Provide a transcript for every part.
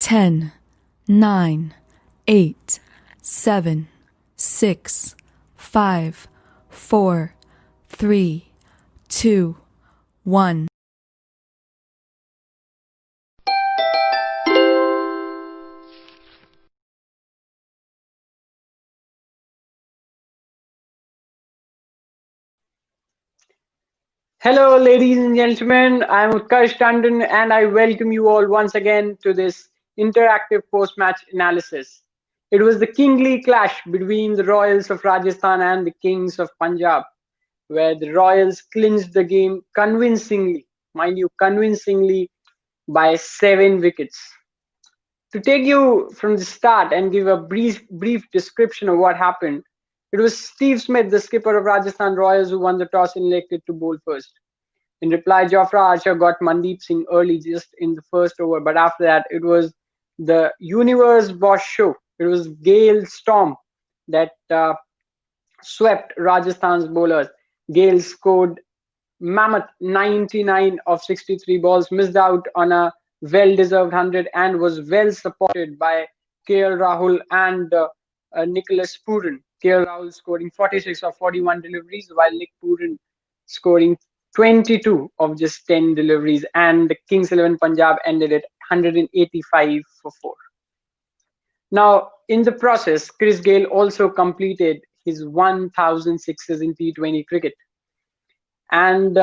10, 9, 8, 7, 6, 5, 4, 3, 2, 1. Hello, ladies and gentlemen. I'm Utkarsh Tandon, and I welcome you all once again to this interactive post-match analysis. It was the kingly clash between the Royals of Rajasthan and the Kings of Punjab, where the Royals clinched the game convincingly, mind you, convincingly by 7 wickets. To take you from the start and give a brief description of what happened, it was Steve Smith, the skipper of Rajasthan Royals, who won the toss and elected to bowl first. In reply, Jofra Archer got Mandeep Singh early just in the first over, but after that, it was the universe boss show. It was Gale Storm that swept Rajasthan's bowlers. Gale scored mammoth 99 of 63 balls, missed out on a well-deserved 100, and was well supported by KL Rahul and Nicholas Pooran. KL Rahul scoring 46 of 41 deliveries, while Nick Pooran scoring 22 of just 10 deliveries, and the Kings 11 Punjab ended at 185 for 4. Now, in the process, Chris Gayle also completed his 1,000 sixes in T20 cricket. And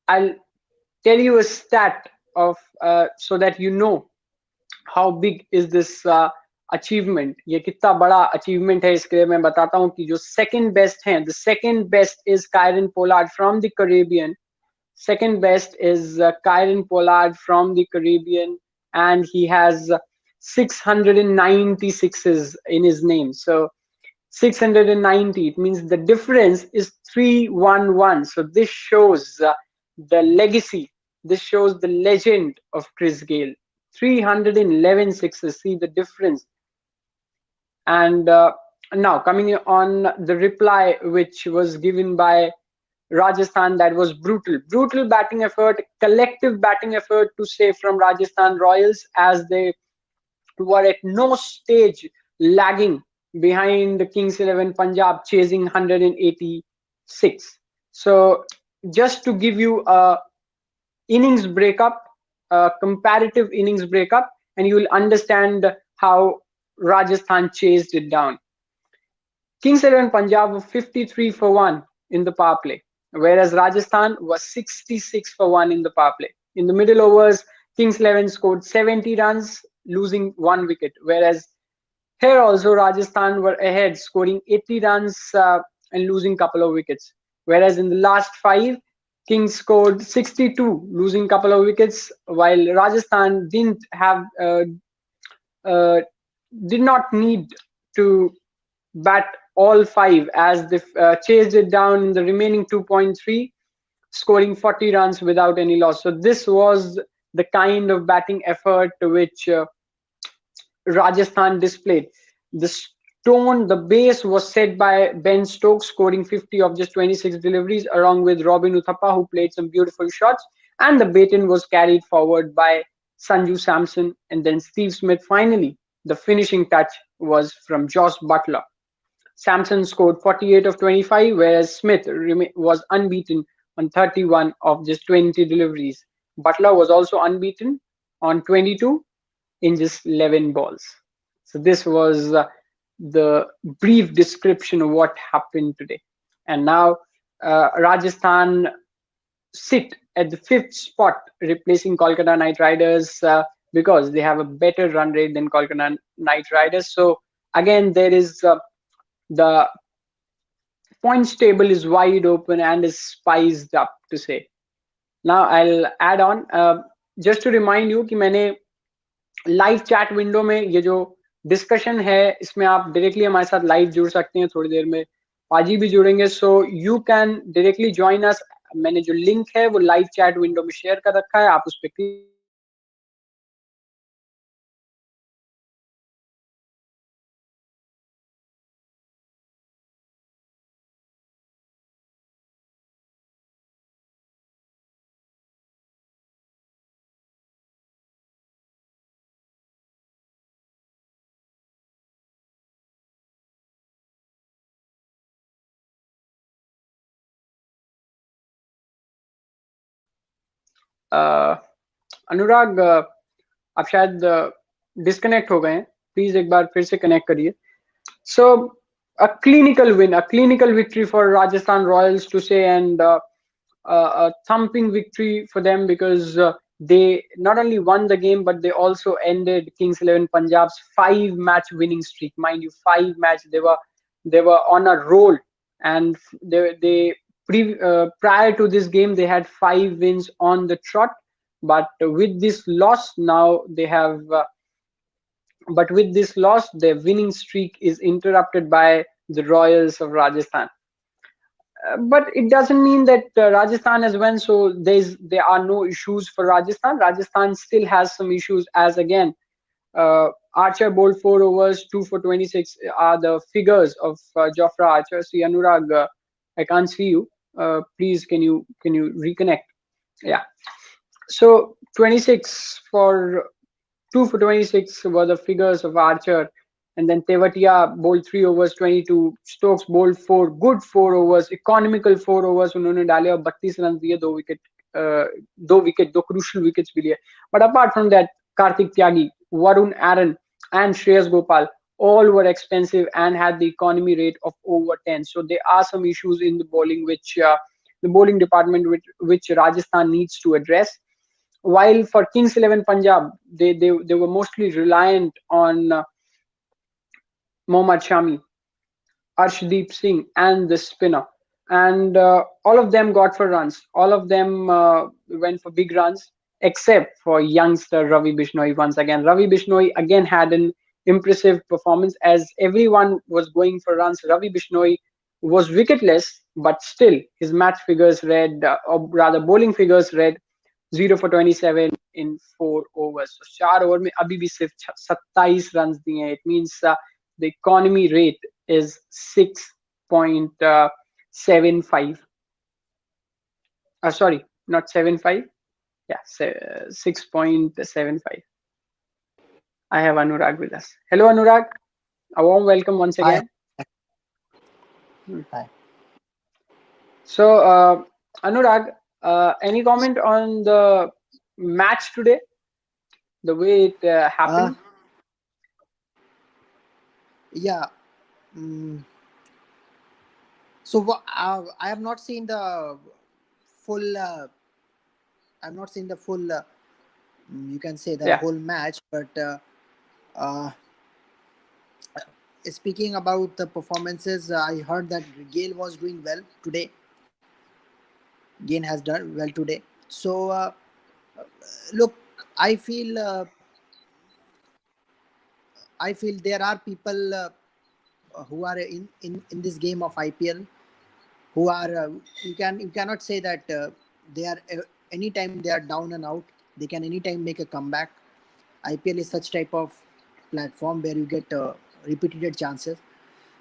I'll tell you a stat of so that you know how big is this achievement. ये कितना बड़ा achievement है इसके लिए मैं बताता हूँ कि जो second best हैं, the second best is Kieron Pollard from the Caribbean. Second best is Kieron Pollard from the Caribbean, and he has 696s in his name. So 690, it means the difference is 311. So this shows the legacy, this shows the legend of Chris Gayle. 311 sixes, see the difference. And now coming on the reply which was given by Rajasthan, that was brutal batting effort, collective batting effort to say from Rajasthan Royals, as they were at no stage lagging behind the Kings 11 Punjab, chasing 186. So just to give you a innings breakup, a comparative innings breakup, and you will understand how Rajasthan chased it down. Kings 11 Punjab were 53 for 1 in the power play, whereas Rajasthan was 66 for 1 in the power play. In the middle overs, Kings 11 scored 70 runs, losing 1 wicket, whereas here also Rajasthan were ahead, scoring 80 runs and losing a couple of wickets. Whereas in the last 5, Kings scored 62, losing a couple of wickets, while Rajasthan did not need to bat all 5, as they chased it down in the remaining 2.3, scoring 40 runs without any loss. So this was the kind of batting effort which Rajasthan displayed. The base was set by Ben Stokes, scoring 50 of just 26 deliveries, along with Robin Uthappa, who played some beautiful shots, and the baton was carried forward by Sanju Samson, and then Steve Smith. Finally, the finishing touch was from Josh Butler. Samson scored 48 of 25, whereas Smith was unbeaten on 31 of just 20 deliveries. Butler was also unbeaten on 22 in just 11 balls. So this was the brief description of what happened today. And now Rajasthan sit at the 5th spot, replacing Kolkata Knight Riders because they have a better run rate than Kolkata Knight Riders. So again, there is the points table is wide open and is spiced up, to say. Now I'll add on just to remind you कि मैंने live chat window में ये जो discussion है, इसमें आप directly हमारे साथ लाइव जुड़ सकते हैं. थोड़ी देर में पाजी भी जुड़ेंगे, so you can directly join us. मैंने जो लिंक है वो लाइव चैट विंडो में शेयर कर रखा है, आप उस पर अनुराग, आप शायद डिस्कनेक्ट हो गए हैं, प्लीज एक बार फिर से कनेक्ट करिए. So a clinical win, a clinical victory for Rajasthan Royals to say, and a thumping victory for them, because they not only won the game but they also ended Kings 11 Punjab's 5-match winning streak. Mind you, 5 match they were on a roll, and prior to this game they had 5 wins on the trot. But with this loss now they have. But with this loss, their winning streak is interrupted by the Royals of Rajasthan. But it doesn't mean that Rajasthan has won, so there are no issues for Rajasthan. Rajasthan still has some issues, as again, Archer bowled 4 overs, 2 for 26 are the figures of Jofra Archer. See, Anurag, I can't see you. Please, can you reconnect? Yeah. So 26 for 2 for 26 were the figures of Archer, and then Tewatia bowled 3 overs, 22. Stokes bowled good 4 overs, economical 4 overs. उन्होंने डाले और 32 run दिए, 2 wicket, 2 crucial wickets भी लिए. But apart from that, Karthik Tyagi, Varun Aaron, and Shreyas Gopal all were expensive and had the economy rate of over 10. So there are some issues in the bowling, which the bowling department, which Rajasthan needs to address. While for Kings 11 Punjab, they were mostly reliant on Mohammad Shami, Arshdeep Singh, and the spinner. And all of them got for runs. All of them went for big runs, except for youngster Ravi Bishnoi once again. Ravi Bishnoi again had an impressive performance, as everyone was going for runs. Ravi Bishnoi was wicketless, but still his match figures read, or rather bowling figures read, 0 for 27 in 4 overs. So 4 over में अभी भी सिर्फ 27 runs दिए हैं. It means the economy rate is 6.75. Sorry, not 75. Yeah, 6.75. I have Anurag with us. Hello, Anurag. A warm welcome once again. Hi. So, Anurag, any comment on the match today? The way it happened? Yeah. So I have not seen the full. I've not seen the full. You can say the whole match, but speaking about the performances, I heard that Gale was doing well today. Gale has done well today. So look, I feel there are people who are in this game of IPL who are you cannot say that they are anytime they are down and out. They can anytime make a comeback. IPL is such type of platform where you get repeated chances.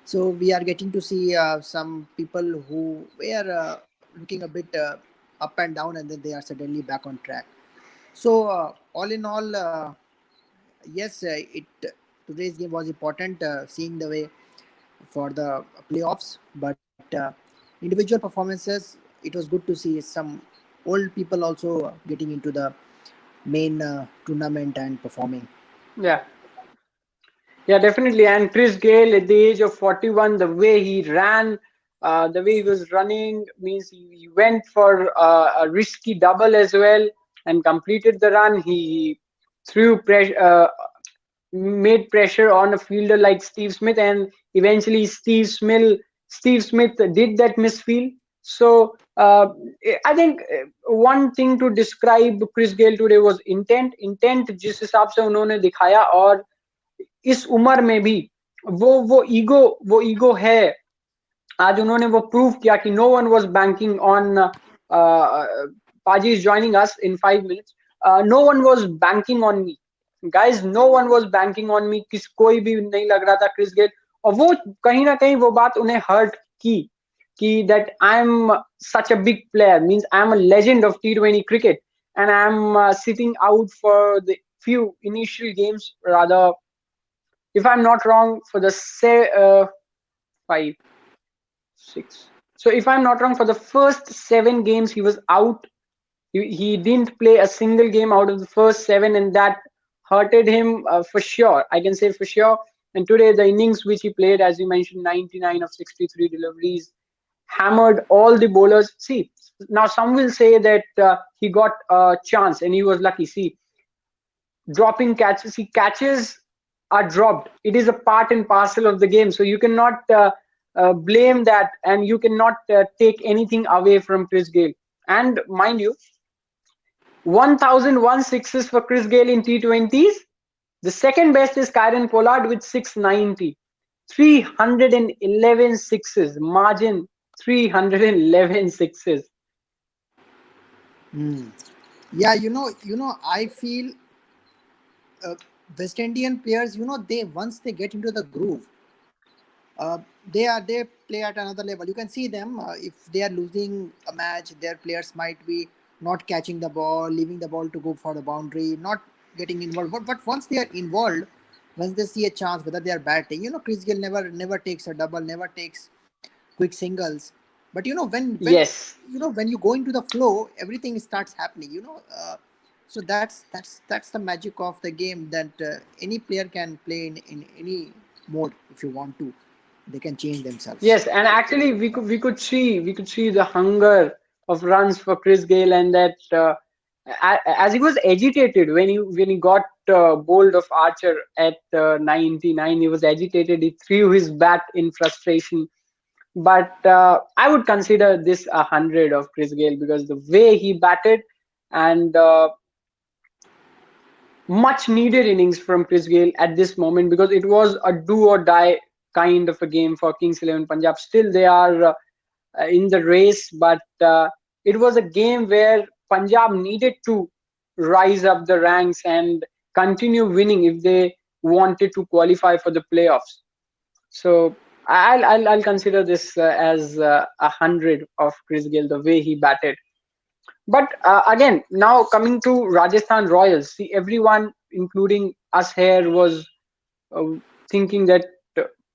So we are getting to see some people who were looking a bit up and down, and then they are suddenly back on track. So all in all, yes, today's game was important, seeing the way for the playoffs. But individual performances, it was good to see some old people also getting into the main tournament and performing. Yeah, definitely. And Chris Gale, at the age of 41, the way he ran, the way he was running, means he went for a risky double as well and completed the run. He threw pressure, made pressure on a fielder like Steve Smith, and eventually Steve Smith did that misfield. So I think one thing to describe Chris Gale today was intent. जिस हिसाब से उन्होंने दिखाया, और इस उम्र में भी वो ईगो है. आज उन्होंने वो प्रूव किया कि no one was banking on Paji is joining us in 5 minutes. No one was banking on me. Guys, no one was banking on me. कोई भी नहीं लग रहा था क्रिस गेल. और वो कहीं ना कहीं वो बात उन्हें हर्ट की कि that I'm such a big player, means I'm a legend of T20 cricket, and I'm sitting out for the few initial games, rather, if I'm not wrong, for the 5, 6. So if I'm not wrong, for the first 7 games he was out. He didn't play a single game out of the first 7, and that hurted him for sure. I can say for sure. And today, the innings which he played, as you mentioned, 99 of 63 deliveries, hammered all the bowlers. See, now some will say that he got a chance and he was lucky. See, dropping catches, see, catches are dropped. It is a part and parcel of the game. So you cannot blame that, and you cannot take anything away from Chris Gayle. And mind you, 1001 sixes for Chris Gayle in T20s. The second best is Kieron Pollard with 690. 311 sixes. Margin 311 sixes. Yeah, I feel West Indian players, they once they get into the groove, they play at another level. You can see them if they are losing a match, their players might be not catching the ball, leaving the ball to go for the boundary, not getting involved. But once they are involved, once they see a chance, whether they are batting, Chris Gayle never takes a double, never takes quick singles. But Yes. when you go into the flow, everything starts happening. So that's the magic of the game, that any player can play in any mode. If you want to, they can change themselves. Yes, and actually we could see the hunger of runs for Chris Gayle, and that as he was agitated when he got bowled of Archer at 99, he was agitated. He threw his bat in frustration. But I would consider this 100 of Chris Gayle because the way he batted, and much needed innings from Chris Gayle at this moment, because it was a do or die kind of a game for Kings 11 Punjab. Still, they are in the race, but it was a game where Punjab needed to rise up the ranks and continue winning if they wanted to qualify for the playoffs. So I'll consider this as 100 of Chris Gayle, the way he batted. But again, now coming to Rajasthan Royals, see, everyone, including us here, was uh, thinking that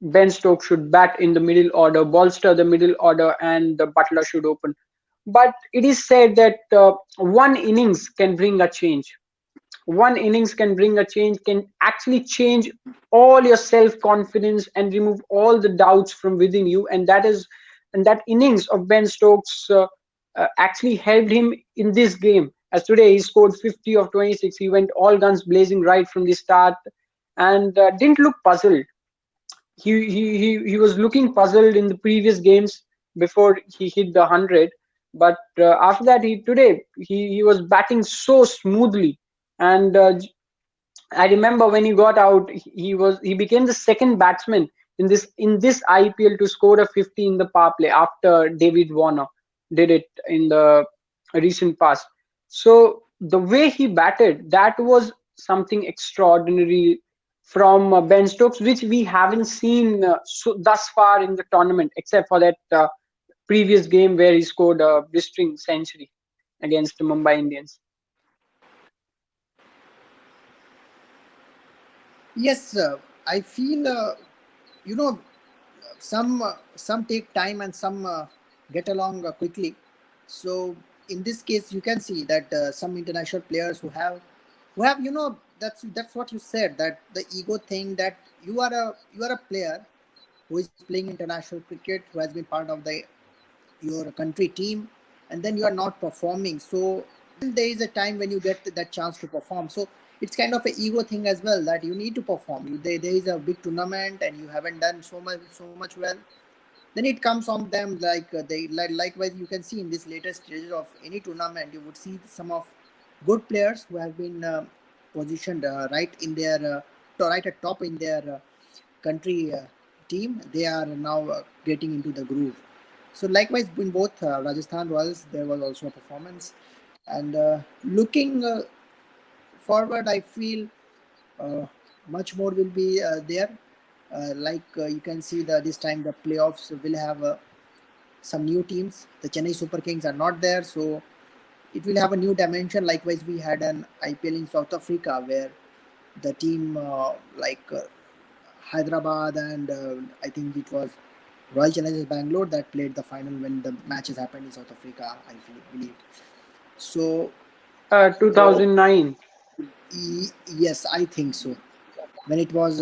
Ben Stokes should bat in the middle order, bolster the middle order, and Butler should open. But it is said that one innings can bring a change. One innings can bring a change, can actually change all your self confidence and remove all the doubts from within you. And that innings of Ben Stokes actually helped him in this game. As today he scored 50 of 26, he went all guns blazing right from the start, and didn't look puzzled. He was looking puzzled in the previous games before he hit the 100, but after that, he was batting so smoothly. And I remember when he got out, he became the second batsman in this IPL to score a 50 in the power play after David Warner did it in the recent past. So the way he batted, that was something extraordinary from Ben Stokes, which we haven't seen thus far in the tournament, except for that previous game where he scored a blistering century against the Mumbai Indians. Yes, I feel you know some take time and some get along quickly. So in this case, you can see that some international players who have that's what you said, that the ego thing, that you are a player who is playing international cricket, who has been part of the your country team, and then you are not performing. So there is a time when you get that chance to perform. So it's kind of an ego thing as well, that you need to perform. There is a big tournament and you haven't done so much well, then it comes on them. Like likewise, you can see in this latest stages of any tournament, you would see some of good players who have been positioned right in their right at top in their country team. They are now getting into the groove. So likewise, in both Rajasthan Royals, there was also a performance. And looking forward, I feel uh, much more will be there. You can see that this time the playoffs will have some new teams. The Chennai Super Kings are not there, so it will have a new dimension. Likewise, we had an IPL in South Africa where the team Hyderabad and I think it was Royal Challengers Bangalore that played the final when the matches happened in South Africa, I believe. So 2009. yes, I think so. When it was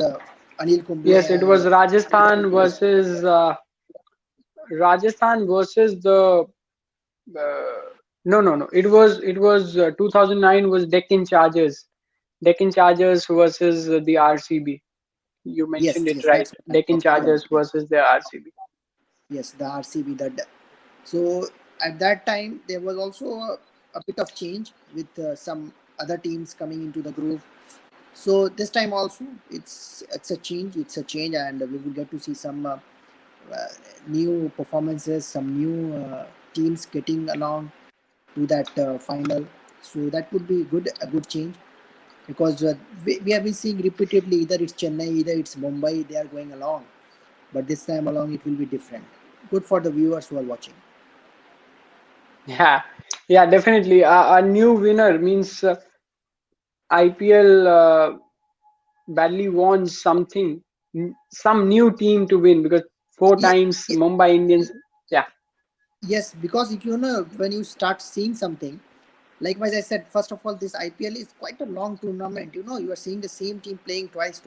Anil Kumble Yes, it was and Rajasthan versus the no. It was 2009 was Deccan Chargers. Deccan Chargers versus the RCB. You yes, mentioned it yes, right. that's what I'm Deccan talking about. Chargers versus the RCB. Yes, the RCB. So at that time there was also a bit of change with some other teams coming into the groove. So this time also it's a change. It's a change, and we will get to see some uh, new performances, some new teams getting along to that final. So that would be a good change, because we have been seeing repeatedly either it's Chennai, either it's Mumbai, they are going along, but this time along it will be different. Good for the viewers who are watching. Yeah, yeah, definitely. A new winner means IPL badly wants something, some new team to win because four Ye- times ye- Mumbai Indians. Yeah. yes, because if you know, when you start seeing something, like as I said, first of all, this IPL is quite a long tournament. You know, you are seeing the same team playing twice,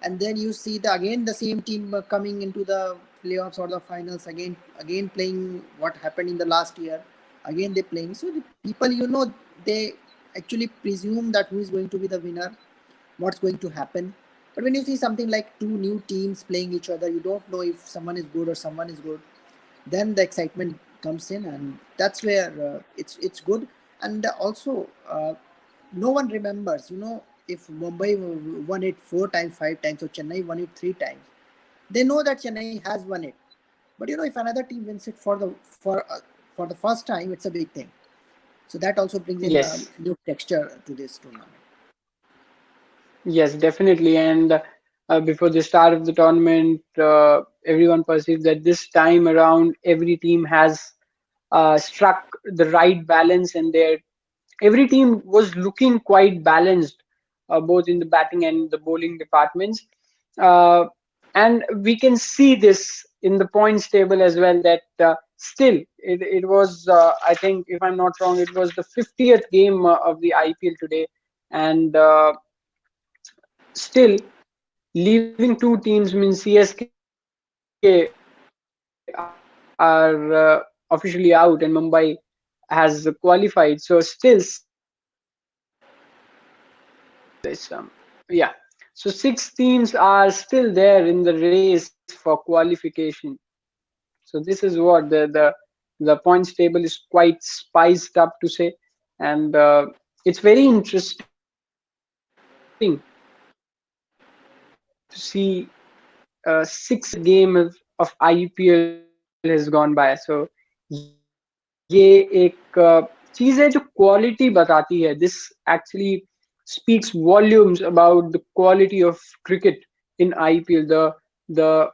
and then you see again the same team coming into the playoffs or the finals again playing what happened in the last year. Again they playing. So the people, you know, they actually presume that who is going to be the winner, what's going to happen. But when you see something like two new teams playing each other, you don't know if someone is good or someone is good. Then the excitement comes in, and that's where it's good. And also, no one remembers, you know, if Mumbai won it 4 times, 5 times, or Chennai won it 3 times. They know that Chennai has won it, but you know, if another team wins it for the first time, it's a big thing. So that also brings in a Yes. new texture to this tournament. Yes, definitely. And before the start of the tournament, everyone perceived that this time around every team has struck the right balance, and every team was looking quite balanced, both in the batting and the bowling departments. Uh, and we can see this in the points table as well. That still, it was, I think, if I'm not wrong, it was the 50th game of the IPL today, and still leaving two teams means CSK are officially out and Mumbai has qualified. So still six teams yeah. So six teams are still there in the race for qualification. So this is what the points table is quite spiced up to say, and it's very interesting to see sixth game of IPL has gone by. So ये एक चीज है जो quality बताती है. This actually speaks volumes about the quality of cricket in IPL. The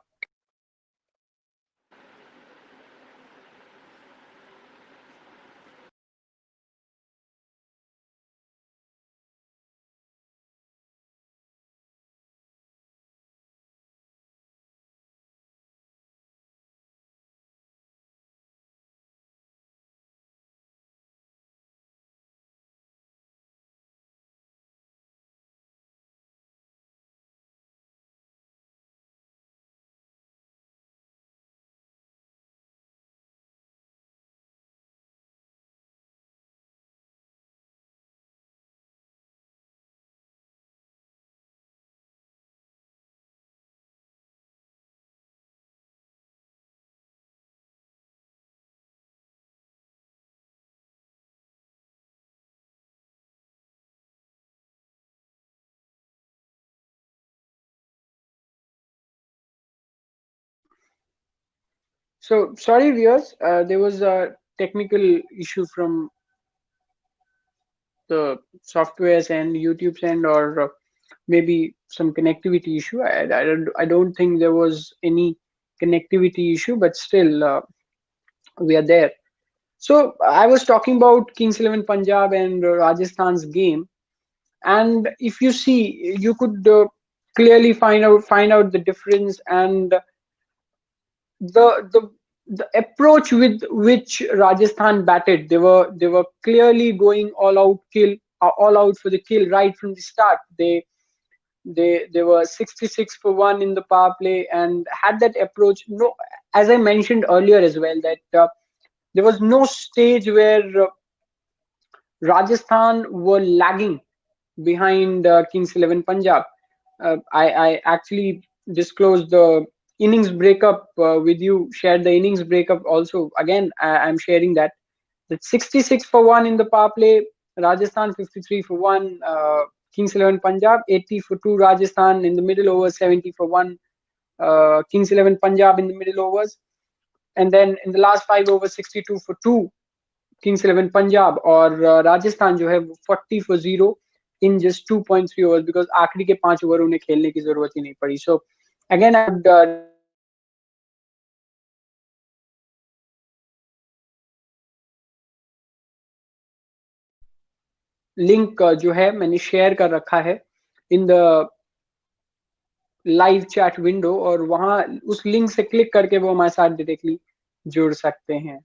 So sorry, viewers, there was a technical issue from the softwares and YouTube's end, or maybe some connectivity issue. I don't think there was any connectivity issue, but still we are there. So I was talking about Kings 11 Punjab and Rajasthan's game, and if you see, you could clearly find out the difference, and the the approach with which Rajasthan batted, they were clearly going all out for the kill right from the start. They were 66 for 1 in the power play and had that approach. No, as I mentioned earlier as well, that there was no stage where Rajasthan were lagging behind Kings 11 Punjab. I actually disclosed the innings breakup with you, shared the innings breakup also. Again, I'm sharing that. That's 66 for 1 in the power play, Rajasthan 53 for 1, Kings 11 Punjab 80 for 2, Rajasthan in the middle overs 70 for 1, Kings 11 Punjab in the middle overs. And then in the last 5 overs 62 for 2, Kings 11 Punjab और राजस्थान जो है 40 for 0 in just 2.3 overs because आखिरी के 5 over उन्हें खेलने की जरूरत ही नहीं पड़ी. So again I would link जो है मैंने शेयर कर रखा है in the live chat window और वहां उस लिंक से क्लिक करके वो हमारे साथ डायरेक्टली जुड़ सकते हैं.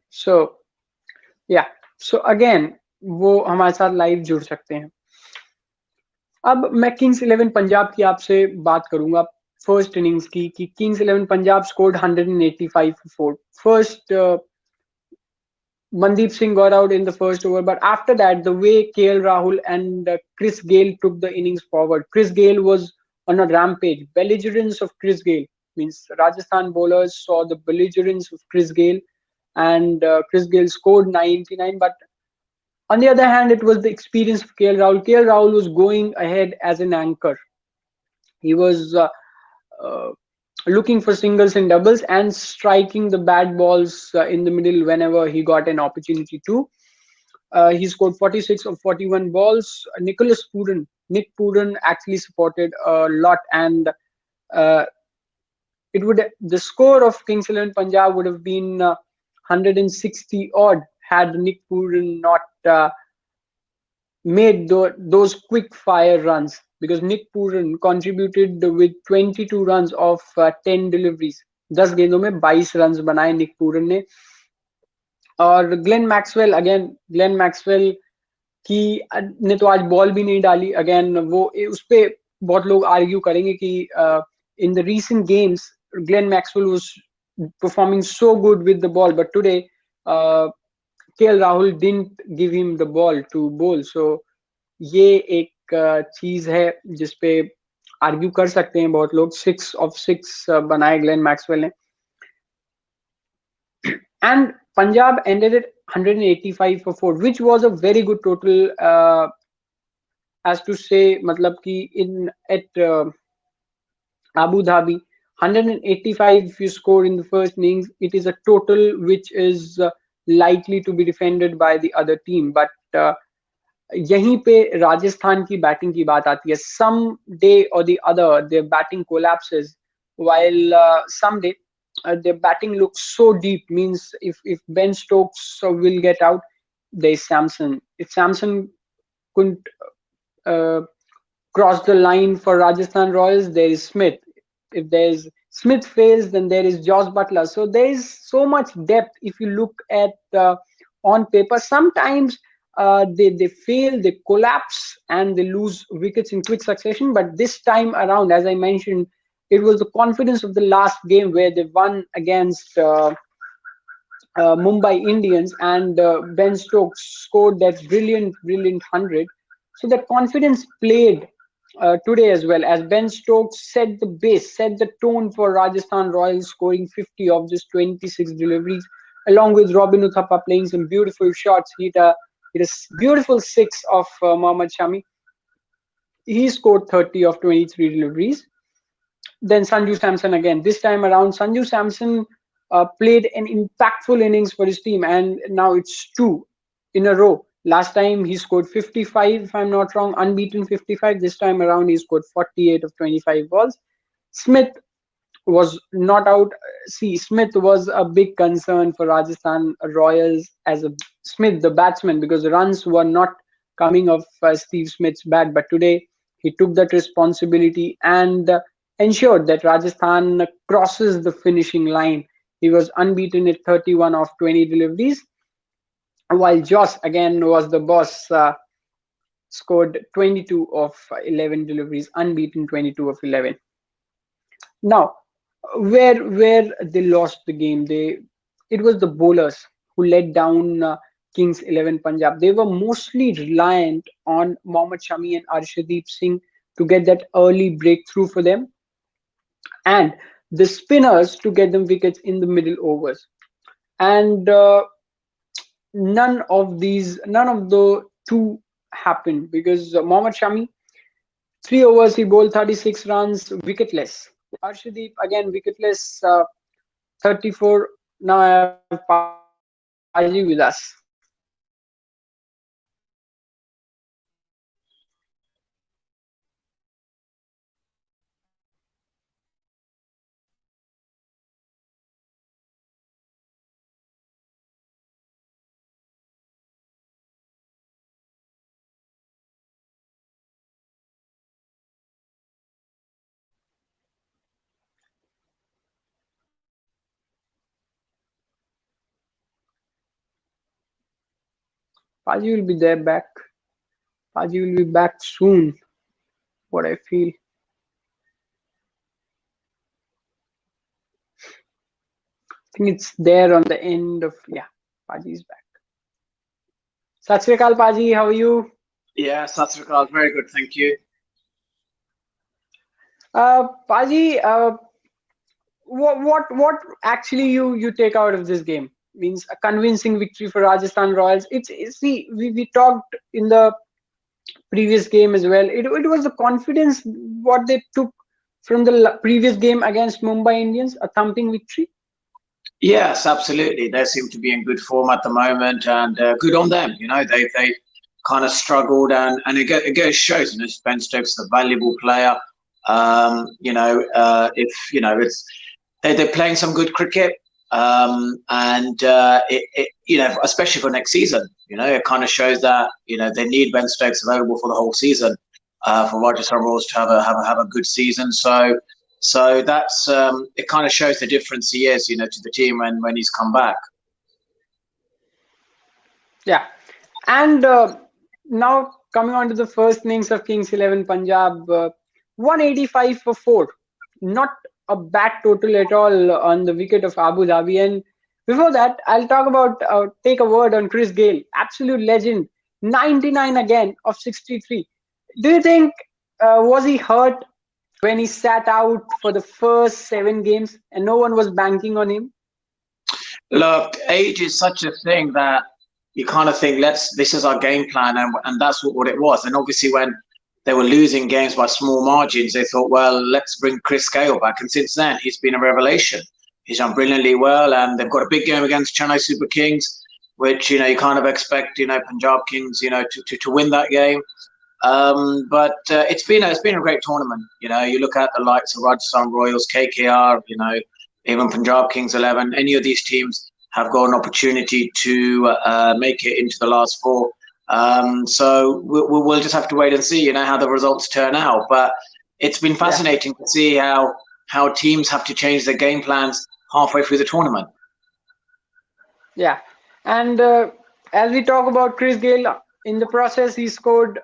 So yeah, so again वो हमारे साथ लाइव जुड़ सकते हैं. अब मैं किंग्स 11 पंजाब की आपसे बात करूंगा फर्स्ट इनिंग्स की कि Kings 11 Punjab scored 185 for 4. First Mandeep Singh got out in the first over, but after that, the way KL Rahul and Chris Gale took the innings forward, Chris Gale was on a rampage. Belligerence of Chris Gale means Rajasthan bowlers saw the belligerence of Chris Gale, and Chris Gale scored 99. But on the other hand, it was the experience of KL Rahul. KL Rahul was going ahead as an anchor. He was uh, looking for singles and doubles and striking the bad balls in the middle whenever he got an opportunity to. He scored 46 of 41 balls. Nick Pooran actually supported a lot, and the score of Kings 11 Punjab would have been 160 odd had Nick Pooran not made those quick fire runs, because Nick Pooran contributed with 22 runs of 10 deliveries. 10 गेंदों में 22 runs बनाए निक पूरन ने. और Glenn Maxwell की ने तो आज ball भी नहीं डाली. अगेन वो उस पे बहुत लोग आर्ग्यू करेंगे कि in the recent games Glenn Maxwell was performing so good with the ball, but today KL Rahul didn't give him the ball to bowl. So ये एक चीज है जिसपे आर्ग्यू कर सकते हैं बहुत लोग. 6 of 6 बनाए ग्लेन मैक्सवेल ने. And Punjab ended at 185 for 4, which was a very good total, as to say, matlab ki at Abu Dhabi, 185 if you score in the first innings, it is a total which is likely to be defended by the other team. But यहीं पे राजस्थान की batting की बात आती है. Some day or the other their batting collapses, while someday their batting looks so deep. Means if Ben Stokes will get out, there's Samson. If Samson couldn't cross the line for Rajasthan Royals, there is Smith. If there's Smith fails, then there is Josh Butler. So there is so much depth if you look at on paper. Sometimes they fail, they collapse, and they lose wickets in quick succession. But this time around, as I mentioned, it was the confidence of the last game where they won against Mumbai Indians, and Ben Stokes scored that brilliant 100. So that confidence played today as well, as Ben Stokes set the base, set the tone for Rajasthan Royals, scoring 50 of just 26 deliveries, along with Robin Uthappa playing some beautiful shots. He hit a beautiful 6 of Mohammad Shami. He scored 30 of 23 deliveries. Then Sanju Samson again. This time around, Sanju Samson played an impactful innings for his team, and now it's 2 in a row. Last time he scored 55, if I'm not wrong, unbeaten 55. This time around he scored 48 of 25 balls. Smith was not out. See, Smith was a big concern for Rajasthan Royals as a Smith, the batsman, because the runs were not coming off Steve Smith's bat. But today He took that responsibility and ensured that Rajasthan crosses the finishing line. He was unbeaten at 31 of 20 deliveries, while Joss again was the boss, scored 22 of 11 deliveries, unbeaten 22 of 11. Now, where they lost the game, it was the bowlers who let down Kings 11 Punjab. They were mostly reliant on Mohammad Shami and Arshdeep Singh to get that early breakthrough for them, and the spinners to get them wickets in the middle overs. And none of the two happened, because Mohammad Shami, 3 overs, he bowled 36 runs, wicketless. Arshdeep again wicketless, 34. Now I have Paji with us. Paji will be there back. Paji will be back soon. What I feel. I think it's there on the end of, yeah. Paji is back. Sat Sri Akal, Paji. How are you? Yeah, Sat Sri Akal, very good, thank you. Paji, what actually you take out of this game? Means a convincing victory for Rajasthan Royals. See, we talked in the previous game as well. It was the confidence what they took from the previous game against Mumbai Indians, a thumping victory. Yes, absolutely. They seem to be in good form at the moment, and good on them. You know, they kind of struggled, and it shows. You know, Ben Stokes is a valuable player. If you know, they're playing some good cricket, and especially for next season. You know, it kind of shows that they need Ben Stokes available for the whole season for Rajasthan Royals to have a good season. So that's it. Kind of shows the difference he is, to the team when he's come back. Yeah, and now coming on to the first innings of Kings 11 Punjab, 185 for 4, not a bad total at all on the wicket of Abu Dhabi. And before that, I'll talk about take a word on Chris Gayle, absolute legend, 99 again of 63. Do you think was he hurt when he sat out for the first 7 games and no one was banking on him? Look, age is such a thing that you kind of think, this is our game plan, and that's what it was. And obviously when they were losing games by small margins, they thought, well, let's bring Chris Gayle back. And since then, he's been a revelation. He's done brilliantly well, and they've got a big game against Chennai Super Kings, which, you kind of expect, Punjab Kings, to win that game. But it's been a great tournament. You look at the likes of Rajasthan Royals, KKR, even Punjab Kings 11. Any of these teams have got an opportunity to make it into the last 4. So we'll just have to wait and see, how the results turn out. But it's been fascinating to see how teams have to change their game plans halfway through the tournament. Yeah, and as we talk about Chris Gayle, in the process he scored.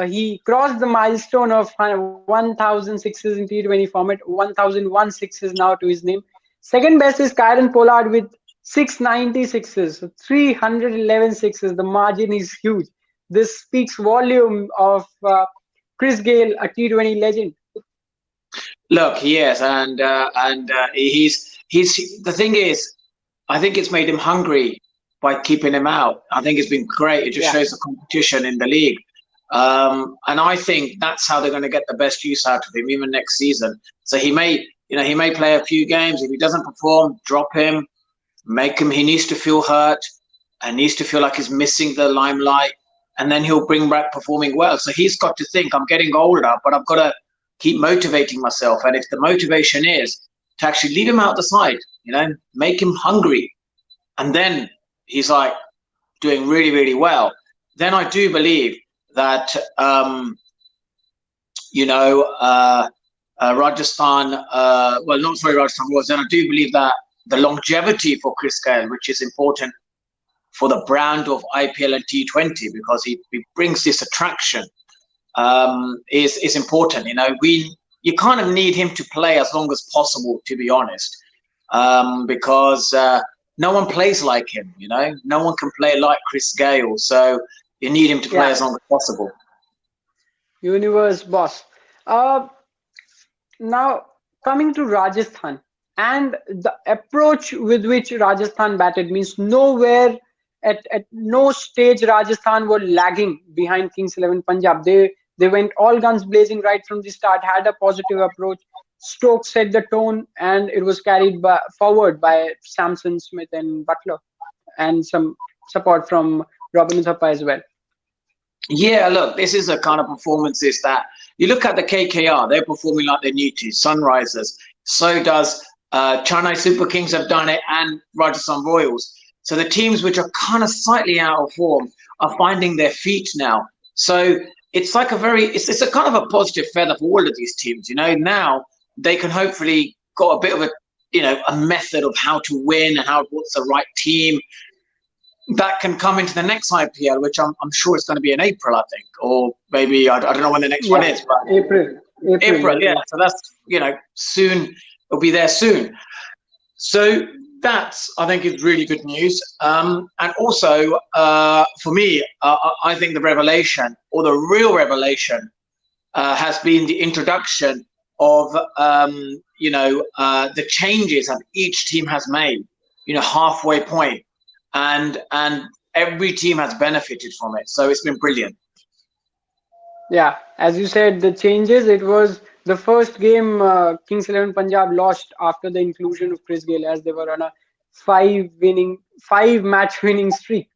He crossed the milestone of 1,000 sixes in T20 format. 1,001 sixes now to his name. Second best is Kieron Pollard with 690 sixes, so 311 sixes. The margin is huge. This speaks volume of Chris Gayle, a T20 legend. Look, he is, and he's the thing is, I think it's made him hungry by keeping him out. I think it's been great. It just shows the competition in the league. And I think that's how they're going to get the best use out of him, even next season. So he may play a few games. If he doesn't perform, drop him, make him. He needs to feel hurt and needs to feel like he's missing the limelight, and then he'll bring back performing well. So he's got to think, I'm getting older, but I've got to keep motivating myself. And if the motivation is to actually leave him out the side, make him hungry, and then he's like doing really, really well, then I do believe that Rajasthan, Rajasthan Royals, and I do believe that the longevity for Chris Gayle, which is important for the brand of IPL and T20, because he brings this attraction, is important. You kind of need him to play as long as possible, to be honest, because no one plays like him. No one can play like Chris Gayle, so you need him to play as long as possible. Universe boss. Now coming to Rajasthan, and the approach with which Rajasthan batted means nowhere at no stage Rajasthan were lagging behind Kings 11 Punjab. They went all guns blazing right from the start, had a positive approach. Stokes set the tone, and it was carried forward by Samson, Smith, and Butler, and some support from Robin Thappa as well. Yeah, look, this is a kind of performances that you look at the KKR, they're performing like they need to. Sunrisers, so does Chennai Super Kings have done it, and Rajasthan Royals. So the teams which are kind of slightly out of form are finding their feet now. So it's like it's a kind of a positive feather for all of these teams. Now they can hopefully got a bit of a method of how to win and what's the right team that can come into the next IPL, which I'm sure it's going to be in April, I think, or maybe I don't know when the next one is, but April, yeah. So that's soon. It'll be there soon. So that's, I think, is really good news. And also for me, I think the revelation, or the real revelation, has been the introduction of the changes that each team has made. Halfway point. And every team has benefited from it, so it's been brilliant. Yeah, as you said, the changes. It was the first game Kings 11 Punjab lost after the inclusion of Chris Gayle, as they were on a 5-match winning streak.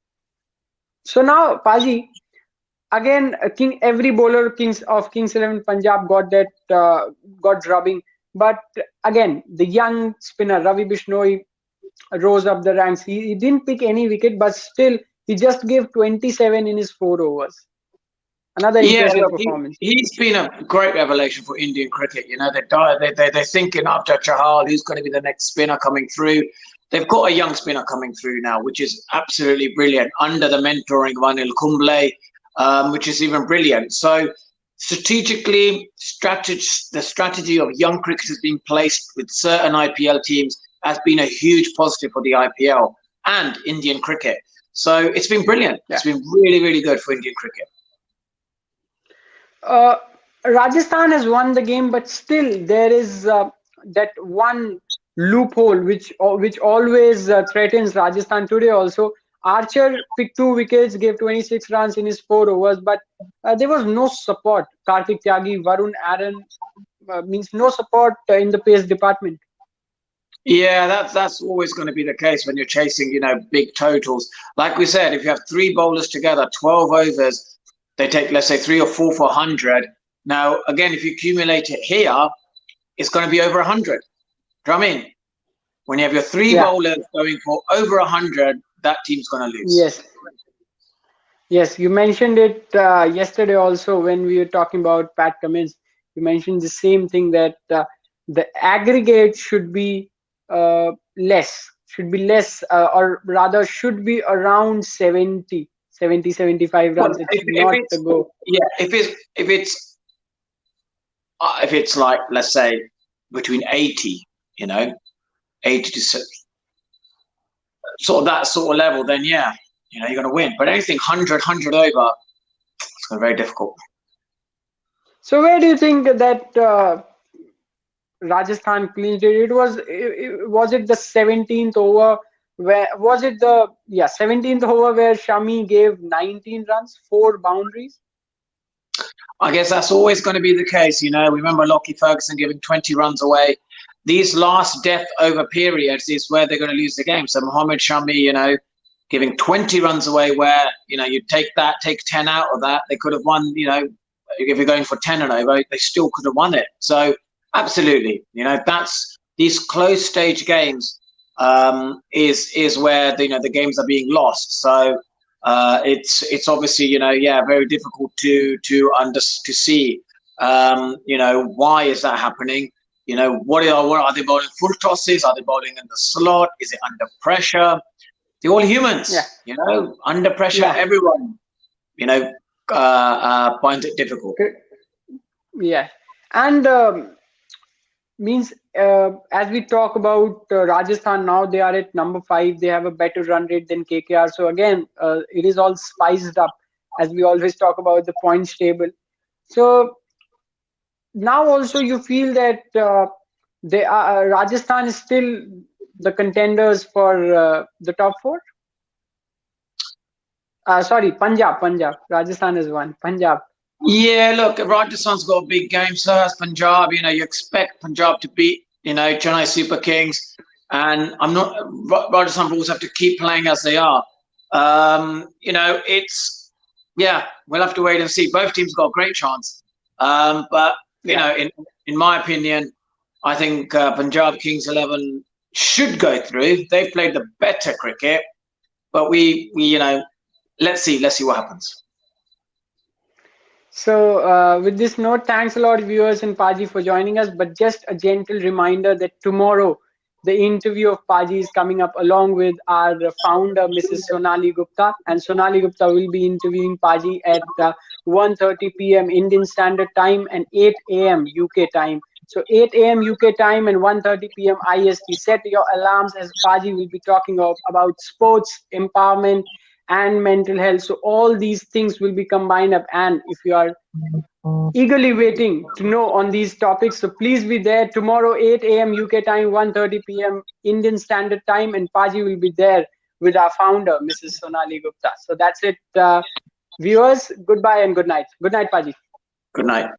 So now, Paji, again, every bowler Kings 11 Punjab got drubbing, but again, the young spinner Ravi Bishnoi rose up the ranks. He didn't pick any wicket, but still he just gave 27 in his 4 overs. Another impressive performance. He's been a great revelation for Indian cricket. They're thinking after Chahal, who's going to be the next spinner coming through. They've got a young spinner coming through now, which is absolutely brilliant, under the mentoring of Anil Kumble, which is even brilliant. So strategically, the strategy of young cricketers being placed with certain IPL teams has been a huge positive for the IPL and Indian cricket. So it's been brilliant. Yeah. It's been really, really good for Indian cricket. Rajasthan has won the game, but still there is that one loophole which always threatens Rajasthan. Today also, Archer picked 2 wickets, gave 26 runs in his 4 overs, but there was no support. Karthik Tyagi, Varun Aaron, means no support in the pace department. Yeah, that's always going to be the case when you're chasing, big totals. Like we said, if you have 3 bowlers together, 12 overs, they take, let's say, 3 or 4 for 100. Now, again, if you accumulate it here, it's going to be over 100. Do you know what I mean? When you have your 3 bowlers going for over 100, that team's going to lose. Yes, you mentioned it yesterday also when we were talking about Pat Cummins. You mentioned the same thing, that the aggregate should be less, or rather should be around 70, 75 runs. Well, it's not the goal. Yeah, if it's like, let's say, between 80, 80 to 6, sort of that sort of level, then yeah, you're going to win. But anything 100 over, it's going to be very difficult. So where do you think that Rajasthan clinched it? Was it the 17th over? Where was it? 17th over where Shami gave 19 runs, 4 boundaries. I guess that's always going to be the case. Remember Lockie Ferguson giving 20 runs away. These last death over periods is where they're going to lose the game. So Mohammad Shami, giving 20 runs away, where you take 10 out of that, they could have won. If you're going for 10 and over, they still could have won it. So absolutely, that's these close stage games is where the games are being lost. So it's obviously very difficult to see Why is that happening? What are they bowling full tosses? Are they bowling in the slot? Is it under pressure? They're all humans. Yeah. Under pressure, everyone, finds it difficult. Yeah. And means as we talk about Rajasthan now, they are at number 5. They have a better run rate than KKR. So again, it is all spiced up as we always talk about the points table. So now also you feel that they are Rajasthan is still the contenders for the top 4. Sorry, Punjab. Rajasthan is 1. Punjab. Yeah, look, Rajasthan's got a big game, so has Punjab. You expect Punjab to beat, Chennai Super Kings, and Rajasthan Bulls have to keep playing as they are. We'll have to wait and see. Both teams got a great chance, but in my opinion, I think Punjab Kings 11 should go through. They've played the better cricket, but let's see what happens. So with this note, thanks a lot, viewers and Paji, for joining us. But just a gentle reminder that tomorrow the interview of Paji is coming up along with our founder, Mrs. Sonali Gupta. And Sonali Gupta will be interviewing Paji at 1:30 p.m. Indian Standard Time and 8 a.m. UK time. So 8 a.m. UK time and 1:30 p.m. IST. Set your alarms as Paji will be talking about sports, empowerment, and mental health. So all these things will be combined up, and if you are eagerly waiting to know on these topics, so please be there tomorrow 8 a.m. UK time, 1:30 p.m. Indian Standard Time, and Paji will be there with our founder, Mrs. Sonali Gupta. So that's it, viewers. Goodbye and good night. Good night, Paji. Good night.